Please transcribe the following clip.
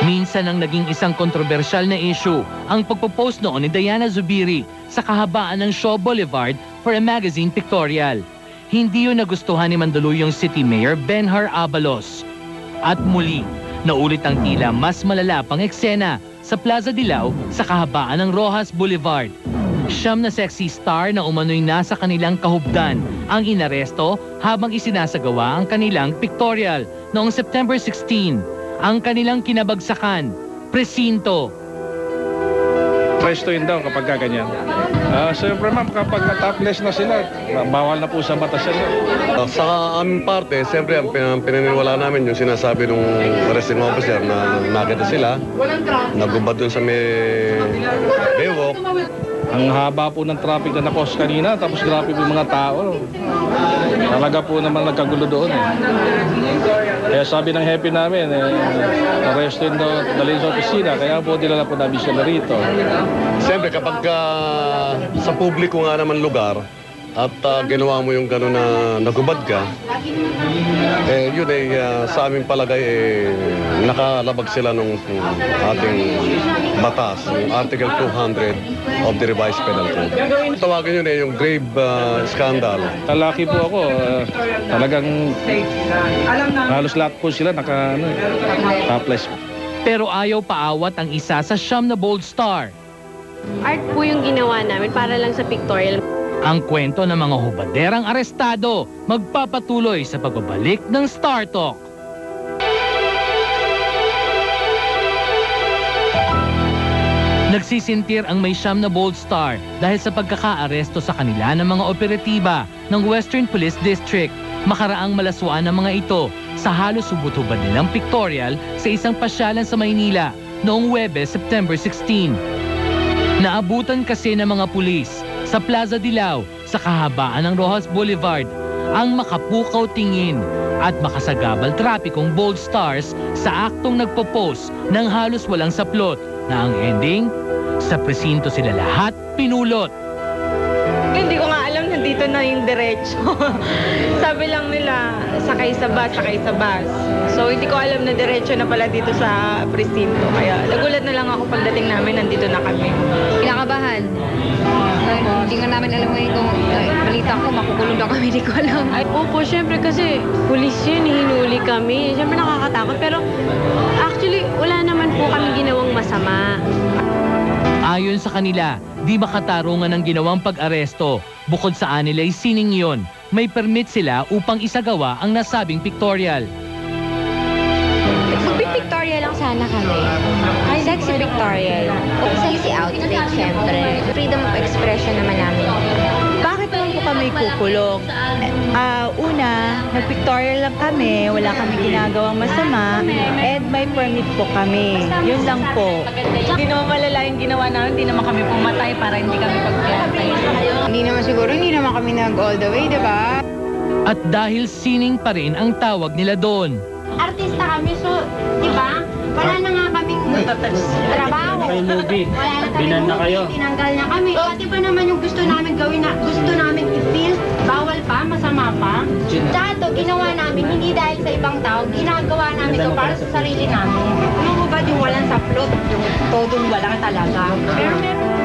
Minsan ang naging isang kontrobersyal na issue ang pagpopost noon ni Diana Zubiri sa kahabaan ng Shaw Boulevard for a magazine pictorial. Hindi yun nagustuhan ni Mandaluyong City Mayor Benhar Abalos. At muli, naulit ang tila mas malala pang eksena sa Plaza Dilao sa kahabaan ng Rojas Boulevard. Siyam na sexy star na umano'y nasa kanilang kahubdan ang inaresto habang isinasagawa ang kanilang pictorial noong September 16. Ang kanilang kinabagsakan, presinto. Presto yun daw kapag ganyan. Siyempre ma'am, kapag topless na sila, bawal na po sa batas yan. Sa aming parte, siyempre ang pinaniniwala namin yung sinasabi ng arresting officer na nakita sila, nagubad dun sa may Baywalk. Ang haba po ng traffic na nakos kanina, tapos grabe po yung mga tao. Talaga po naman nagkagulo doon. Kaya sabi ng happy namin, arrestin daw, dalhin sa opisina, kaya po dinala po namin sila rito. Siyempre kapag sa publiko nga naman lugar, at ginawa mo yung gano'n na nagubad ka, yun sa aming palagay nakalabag sila nung ating batas, yung Article 200 of the Revised Penal Code. Tawagin yun yung grave scandal. Lalaki po ako, talagang halos lahat po sila topless. Pero ayaw paawat ang isa sa siyam na bold star. Art po yung ginawa namin para lang sa pictorial. Ang kwento ng mga hubaderang arestado magpapatuloy sa pagbabalik ng Star Talk. Nagsisintir ang may siyam na bold star dahil sa pagkakaaresto sa kanila ng mga operatiba ng Western Police District. Makaraang malaswaan ng mga ito sa halos hubot-hubad nilang pictorial sa isang pasyalan sa Maynila noong Huwebes, September 16. Naabutan kasi ng mga pulis sa Plaza Dilao sa kahabaan ng Rojas Boulevard ang makapukaw tingin at makasagabal trapikong bold stars sa aktong nagpo-post ng halos walang saplot na ang ending, sa presinto sila lahat pinulot. Hindi ko nga alam, nandito na yung diretso. Sabi lang nila, sakay sa bus, sakay sa bus. So hindi ko alam na diretso na pala dito sa presinto. Kaya nagulat na lang ako pagdating namin, nandito na kami. Kinakabahan. Hindi nga namin alam ngayon kung balita ko, makukulong daw kami, hindi ko alam. Ay, opo, syempre kasi pulis yun, hinuli kami. Syempre nakakatakot, pero actually wala naman po kami ginawang masama. Ayon sa kanila, di makatarungan ang ginawang pag-aresto. Bukod sa anilay sining yon, may permit sila upang isagawa ang nasabing pictorial. Pictorial lang sana kami. Sexy pictorial. Sexy outfit, syempre. Freedom of expression naman namin. Bakit naman po kami kukulong? Una, nag-pictorial lang kami, wala kami ginagawang masama, and may permit po kami. Yun lang po. Hindi naman malala yung ginawa namin, hindi naman kami pumatay para hindi kami pagpiyatay. Hindi naman siguro, hindi naman kami nag-all the way, diba? At dahil sining pa rin ang tawag nila doon. Artista kami, so, di ba? Wala na nga kaming trabaho. Wala na kami, tinanggal na kami. Pati ba naman yung gusto namin gawin na gusto namin i-feel, bawal pa, masama pa. Tsaka ito, ginawa namin, hindi dahil sa ibang tao, ginagawa namin ito para sa sarili namin. Yung ubad yung walang saplot, yung todong walang talaga. Pero meron